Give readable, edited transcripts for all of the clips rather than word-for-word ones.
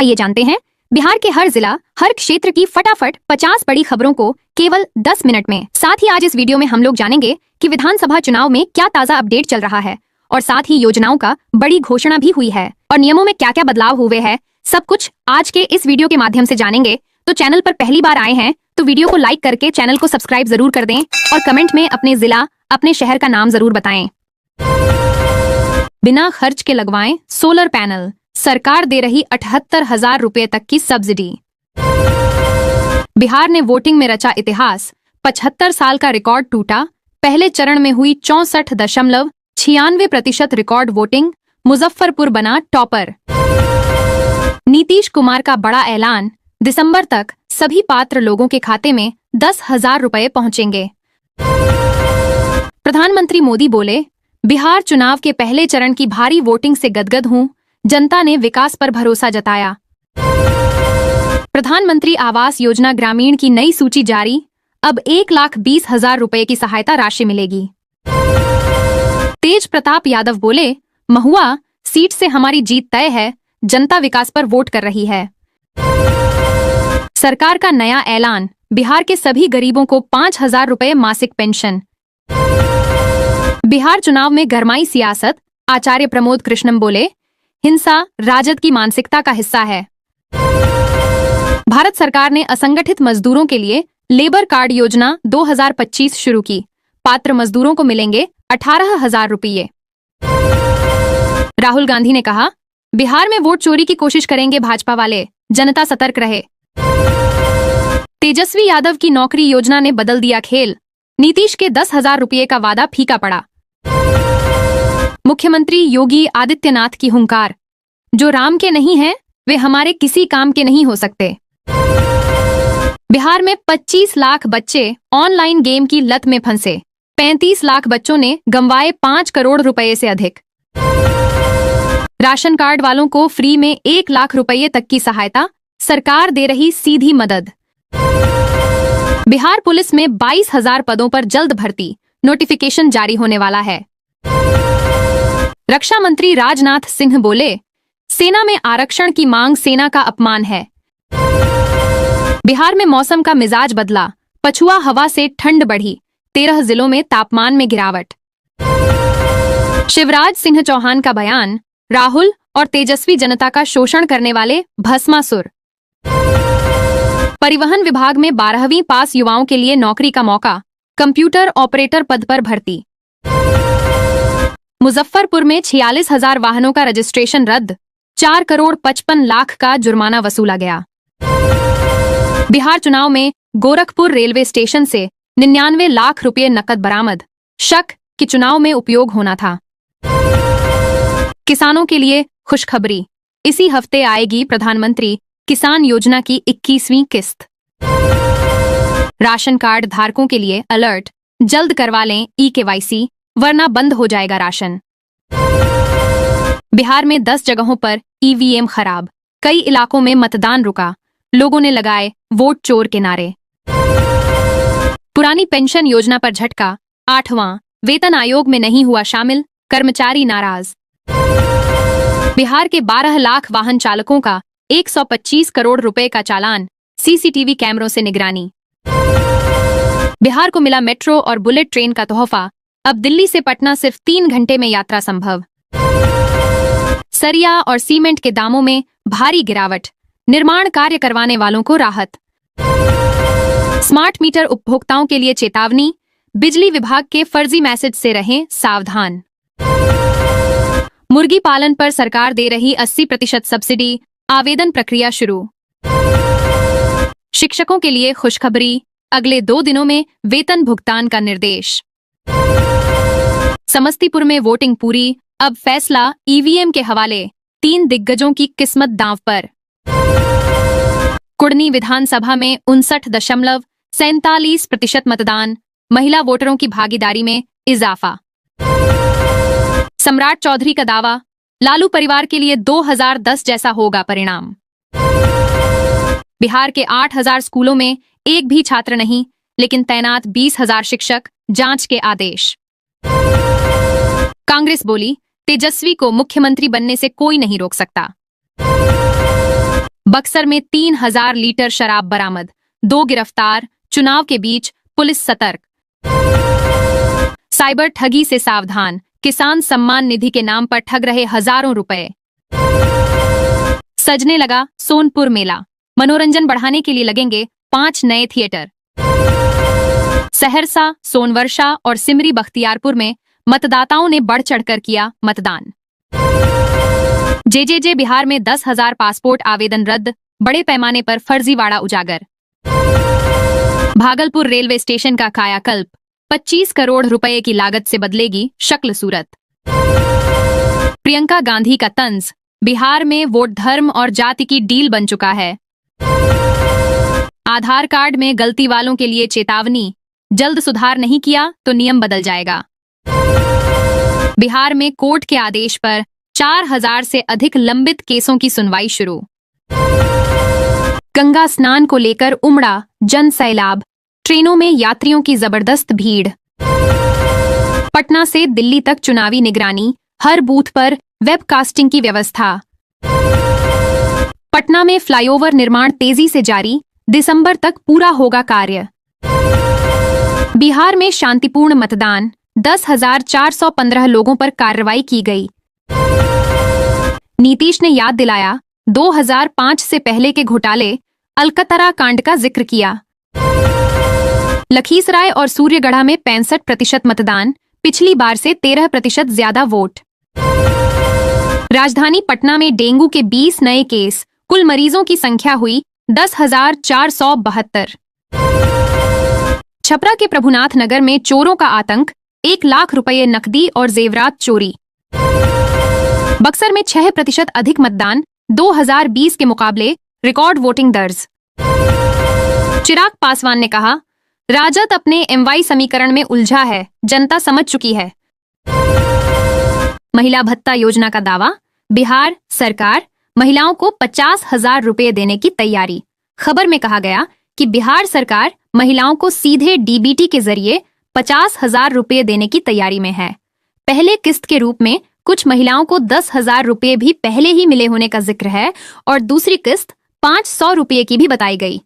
आइए जानते हैं बिहार के हर जिला हर क्षेत्र की फटाफट 50 बड़ी खबरों को केवल 10 मिनट में। साथ ही आज इस वीडियो में हम लोग जानेंगे कि विधानसभा चुनाव में क्या ताजा अपडेट चल रहा है और साथ ही योजनाओं का बड़ी घोषणा भी हुई है और नियमों में क्या क्या बदलाव हुए हैं। सब कुछ आज के इस वीडियो के माध्यम से जानेंगे। तो चैनल पर पहली बार आए हैं तो वीडियो को लाइक करके चैनल को सब्सक्राइब जरूर कर दें और कमेंट में अपने जिला अपने शहर का नाम जरूर बताएं। बिना खर्च के लगवाएं सोलर पैनल, सरकार दे रही 78,000 रुपए तक की सब्सिडी। बिहार ने वोटिंग में रचा इतिहास, 75 साल का रिकॉर्ड टूटा। पहले चरण में हुई 64.96% रिकॉर्ड वोटिंग, मुजफ्फरपुर बना टॉपर। नीतीश कुमार का बड़ा ऐलान, दिसंबर तक सभी पात्र लोगों के खाते में 10,000 रुपए पहुंचेंगे। प्रधानमंत्री मोदी बोले, बिहार चुनाव के पहले चरण की भारी वोटिंग से गदगद हूं, जनता ने विकास पर भरोसा जताया। प्रधानमंत्री आवास योजना ग्रामीण की नई सूची जारी, अब 1,20,000 रुपए की सहायता राशि मिलेगी। तेज प्रताप यादव बोले, महुआ सीट से हमारी जीत तय है, जनता विकास पर वोट कर रही है। सरकार का नया ऐलान, बिहार के सभी गरीबों को 5,000 रुपए मासिक पेंशन। बिहार चुनाव में गरमाई सियासत, आचार्य प्रमोद कृष्णम बोले, हिंसा राजद की मानसिकता का हिस्सा है। भारत सरकार ने असंगठित मजदूरों के लिए लेबर कार्ड योजना 2025 शुरू की। पात्र मजदूरों को मिलेंगे 18,000 रुपये। राहुल गांधी ने कहा, बिहार में वोट चोरी की कोशिश करेंगे भाजपा वाले, जनता सतर्क रहे। तेजस्वी यादव की नौकरी योजना ने बदल दिया खेल, नीतीश के 10,000 रुपये का वादा फीका पड़ा। मुख्यमंत्री योगी आदित्यनाथ की हुंकार, जो राम के नहीं हैं, वे हमारे किसी काम के नहीं हो सकते। बिहार में 25 लाख बच्चे ऑनलाइन गेम की लत में फंसे, 35 लाख बच्चों ने गंवाए 5 करोड़ रुपए से अधिक। राशन कार्ड वालों को फ्री में 1 लाख रुपए तक की सहायता, सरकार दे रही सीधी मदद। बिहार पुलिस में 22,000 पदों पर जल्द भर्ती, नोटिफिकेशन जारी होने वाला है। रक्षा मंत्री राजनाथ सिंह बोले, सेना में आरक्षण की मांग सेना का अपमान है। बिहार में मौसम का मिजाज बदला, पछुआ हवा से ठंड बढ़ी, 13 जिलों में तापमान में गिरावट। शिवराज सिंह चौहान का बयान, राहुल और तेजस्वी जनता का शोषण करने वाले भस्मासुर। परिवहन विभाग में 12वीं पास युवाओं के लिए नौकरी का मौका, कंप्यूटर ऑपरेटर पद पर भर्ती। मुजफ्फरपुर में 46,000 वाहनों का रजिस्ट्रेशन रद्द, 4 करोड़ 55 लाख का जुर्माना वसूला गया। बिहार चुनाव में गोरखपुर रेलवे स्टेशन से 99 लाख रुपए नकद बरामद, शक कि चुनाव में उपयोग होना था। किसानों के लिए खुशखबरी, इसी हफ्ते आएगी प्रधानमंत्री किसान योजना की 21वीं किस्त। राशन कार्ड धारकों के लिए अलर्ट, जल्द करवा लें ई-केवाईसी, वरना बंद हो जाएगा राशन। बिहार में 10 जगहों पर ईवीएम खराब, कई इलाकों में मतदान रुका, लोगों ने लगाए वोट चोर के नारे। पुरानी पेंशन योजना पर झटका, 8वां वेतन आयोग में नहीं हुआ शामिल, कर्मचारी नाराज। बिहार के 12 लाख वाहन चालकों का 125 करोड़ रुपए का चालान, सीसीटीवी कैमरों से निगरानी। बिहार को मिला मेट्रो और बुलेट ट्रेन का तोहफा, अब दिल्ली से पटना सिर्फ 3 घंटे में यात्रा संभव। सरिया और सीमेंट के दामों में भारी गिरावट, निर्माण कार्य करवाने वालों को राहत। स्मार्ट मीटर उपभोक्ताओं के लिए चेतावनी, बिजली विभाग के फर्जी मैसेज से रहें सावधान। मुर्गी पालन पर सरकार दे रही 80% सब्सिडी, आवेदन प्रक्रिया शुरू। शिक्षकों के लिए खुशखबरी, अगले 2 दिनों में वेतन भुगतान का निर्देश। समस्तीपुर में वोटिंग पूरी, अब फैसला ईवीएम के हवाले, 3 दिग्गजों की किस्मत दांव पर। कुड़नी विधानसभा में 59.47% मतदान, महिला वोटरों की भागीदारी में इजाफा। सम्राट चौधरी का दावा, लालू परिवार के लिए 2010 जैसा होगा परिणाम। बिहार के 8,000 स्कूलों में एक भी छात्र नहीं, लेकिन तैनात 20,000 शिक्षक, जांच के आदेश। कांग्रेस बोली, तेजस्वी को मुख्यमंत्री बनने से कोई नहीं रोक सकता। बक्सर में 3000 लीटर शराब बरामद, 2 गिरफ्तार, चुनाव के बीच पुलिस सतर्क। साइबर ठगी से सावधान, किसान सम्मान निधि के नाम पर ठग रहे हजारों रुपए। सजने लगा सोनपुर मेला, मनोरंजन बढ़ाने के लिए लगेंगे 5 नए थिएटर। सहरसा, सोनवर्षा और सिमरी बख्तियारपुर में मतदाताओं ने बढ़ चढ़कर किया मतदान। जेजेजे बिहार में 10,000 पासपोर्ट आवेदन रद्द, बड़े पैमाने पर फर्जीवाड़ा उजागर। भागलपुर रेलवे स्टेशन का कायाकल्प, 25 करोड़ रुपए की लागत से बदलेगी शक्ल सूरत। प्रियंका गांधी का तंज, बिहार में वोट धर्म और जाति की डील बन चुका है। आधार कार्ड में गलती वालों के लिए चेतावनी, जल्द सुधार नहीं किया तो नियम बदल जाएगा। बिहार में कोर्ट के आदेश पर 4000 से अधिक लंबित केसों की सुनवाई शुरू। गंगा स्नान को लेकर उमड़ा जन सैलाब, ट्रेनों में यात्रियों की जबरदस्त भीड़। पटना से दिल्ली तक चुनावी निगरानी, हर बूथ पर वेबकास्टिंग की व्यवस्था। पटना में फ्लाईओवर निर्माण तेजी से जारी, दिसंबर तक पूरा होगा कार्य। बिहार में शांतिपूर्ण मतदान, 10,415 लोगों पर कार्रवाई की गई। नीतीश ने याद दिलाया 2005 से पहले के घोटाले, अलकतरा कांड का जिक्र किया। लखीसराय और सूर्यगढ़ा में 65% मतदान, पिछली बार से 13% ज्यादा वोट। राजधानी पटना में डेंगू के 20 नए केस, कुल मरीजों की संख्या हुई 10,472। छपरा के प्रभुनाथ नगर में चोरों का आतंक, 1 लाख रुपए नकदी और जेवरात चोरी। बक्सर में 6% अधिक मतदान, 2020 के मुकाबले रिकॉर्ड वोटिंग दर्ज। चिराग पासवान ने कहा, राजद अपने एमवाई समीकरण में उलझा है, जनता समझ चुकी है। महिला भत्ता योजना का दावा, बिहार सरकार महिलाओं को 50,000 रुपए देने की तैयारी। खबर में कहा गया कि बिहार सरकार महिलाओं को सीधे डीबीटी के जरिए 50,000 रुपए देने की तैयारी में है। पहले किस्त के रूप में कुछ महिलाओं को 10,000 रुपए भी पहले ही मिले होने का जिक्र है और दूसरी किस्त 500 रुपए की भी बताई गई।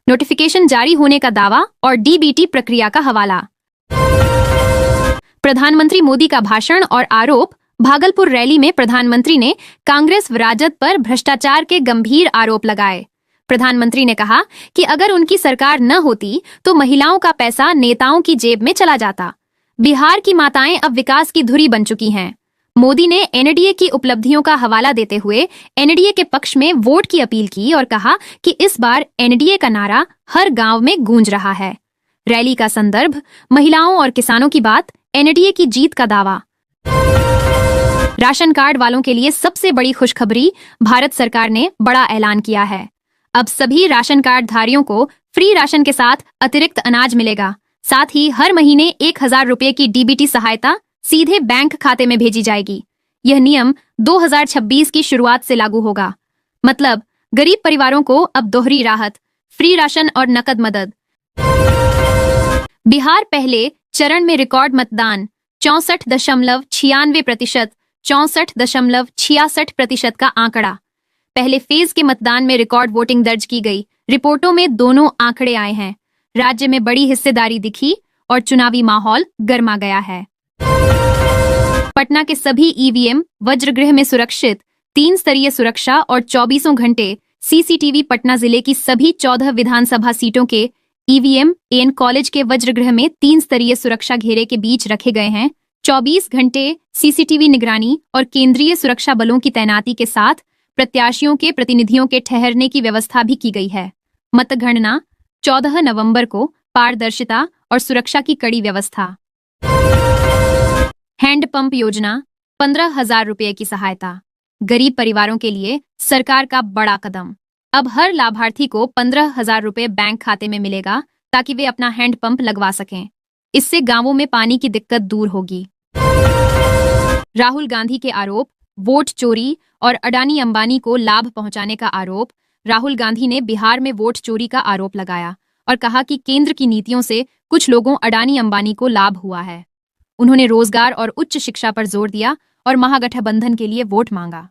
नोटिफिकेशन जारी होने का दावा और डीबीटी प्रक्रिया का हवाला। प्रधानमंत्री मोदी का भाषण और आरोप, भागलपुर रैली में प्रधानमंत्री ने कांग्रेस व राजद पर भ्रष्टाचार के गंभीर आरोप लगाए। प्रधानमंत्री ने कहा कि अगर उनकी सरकार न होती तो महिलाओं का पैसा नेताओं की जेब में चला जाता। बिहार की माताएं अब विकास की धुरी बन चुकी हैं। मोदी ने एनडीए की उपलब्धियों का हवाला देते हुए एनडीए के पक्ष में वोट की अपील की और कहा कि इस बार एनडीए का नारा हर गांव में गूंज रहा है। रैली का संदर्भ, महिलाओं और किसानों की बात, एनडीए की जीत का दावा। राशन कार्ड वालों के लिए सबसे बड़ी खुशखबरी, भारत सरकार ने बड़ा ऐलान किया है। अब सभी राशन कार्ड धारियों को फ्री राशन के साथ अतिरिक्त अनाज मिलेगा। साथ ही हर महीने 1,000 रुपए की डीबीटी सहायता सीधे बैंक खाते में भेजी जाएगी। यह नियम 2026 की शुरुआत से लागू होगा। मतलब गरीब परिवारों को अब दोहरी राहत, फ्री राशन और नकद मदद। बिहार पहले चरण में रिकॉर्ड मतदान, 64.96%, 64.66% का आंकड़ा। पहले फेज के मतदान में रिकॉर्ड वोटिंग दर्ज की गई। रिपोर्टों में दोनों आंकड़े आए हैं। राज्य में बड़ी हिस्सेदारी दिखी और चुनावी माहौल गर्मा गया है। पटना के सभी ईवीएम वज्रगृह में सुरक्षित, 3 स्तरीय सुरक्षा और 24 घंटे सीसीटीवी। पटना जिले की सभी 14 विधानसभा सीटों के ईवीएम एन कॉलेज के वज्रगृह में 3 स्तरीय सुरक्षा घेरे के बीच रखे गए हैं। 24 घंटे सीसीटीवी निगरानी और केंद्रीय सुरक्षा बलों की तैनाती के साथ प्रत्याशियों के प्रतिनिधियों के ठहरने की व्यवस्था भी की गई है। मतगणना 14 नवंबर को, पारदर्शिता और सुरक्षा की कड़ी व्यवस्था। हैंडपंप योजना, 15,000 रुपए की सहायता। गरीब परिवारों के लिए सरकार का बड़ा कदम। अब हर लाभार्थी को 15,000 रुपए बैंक खाते में मिलेगा ताकि वे अपना हैंडपंप लगवा सकें। इससे गांवों में पानी की दिक्कत दूर होगी। राहुल गांधी के आरोप, वोट चोरी और अडानी अंबानी को लाभ पहुंचाने का आरोप। राहुल गांधी ने बिहार में वोट चोरी का आरोप लगाया और कहा कि केंद्र की नीतियों से कुछ लोगों अडानी अंबानी को लाभ हुआ है। उन्होंने रोजगार और उच्च शिक्षा पर जोर दिया और महागठबंधन के लिए वोट मांगा।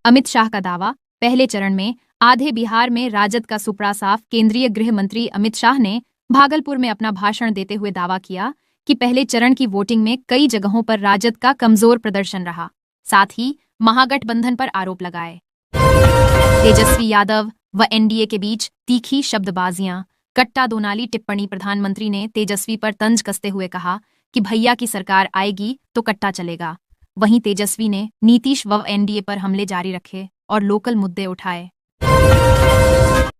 अमित शाह का दावा, पहले चरण में आधे बिहार में राजद का सुपड़ा साफ। केंद्रीय गृह मंत्री अमित शाह ने भागलपुर में अपना भाषण देते हुए दावा किया कि पहले चरण की वोटिंग में कई जगहों पर राजद का कमजोर प्रदर्शन रहा। साथ ही महागठबंधन पर आरोप लगाए। तेजस्वी यादव व एनडीए के बीच तीखी शब्दबाजियां। कट्टा दोनाली टिप्पणी। प्रधानमंत्री ने तेजस्वी पर तंज कसते हुए कहा कि भैया की सरकार आएगी तो कट्टा चलेगा। वहीं तेजस्वी ने नीतीश व एनडीए पर हमले जारी रखे और लोकल मुद्दे उठाए।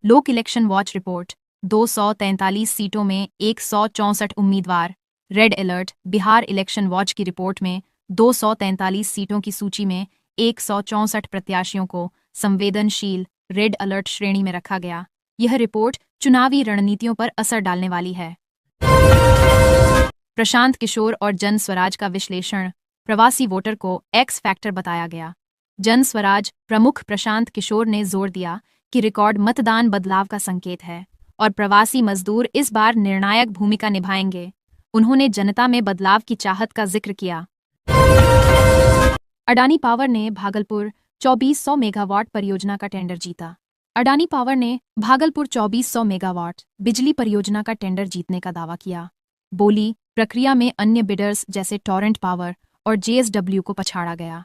लोक इलेक्शन वॉच रिपोर्ट। 243 सीटों में 164 उम्मीदवार। Red alert. Bihar election watch की रिपोर्ट में 243 सीटों की सूची में 164 प्रत्याशियों को संवेदनशील रेड अलर्ट श्रेणी में रखा गया। यह रिपोर्ट चुनावी रणनीतियों पर असर डालने वाली है। प्रशांत किशोर और जन स्वराज का विश्लेषण। प्रवासी वोटर को एक्स फैक्टर बताया गया। जन स्वराज प्रमुख प्रशांत किशोर ने जोर दिया कि रिकॉर्ड मतदान बदलाव का संकेत है और प्रवासी मजदूर इस बार निर्णायक भूमिका निभाएंगे। उन्होंने जनता में बदलाव की चाहत का जिक्र किया। अडानी पावर ने भागलपुर 2400 मेगावाट परियोजना का टेंडर जीता। अडानी पावर ने भागलपुर 2400 मेगावाट बिजली परियोजना का टेंडर जीतने का दावा किया। बोली प्रक्रिया में अन्य बिडर्स जैसे टोरेंट पावर और जेएसडब्ल्यू को पछाड़ा गया।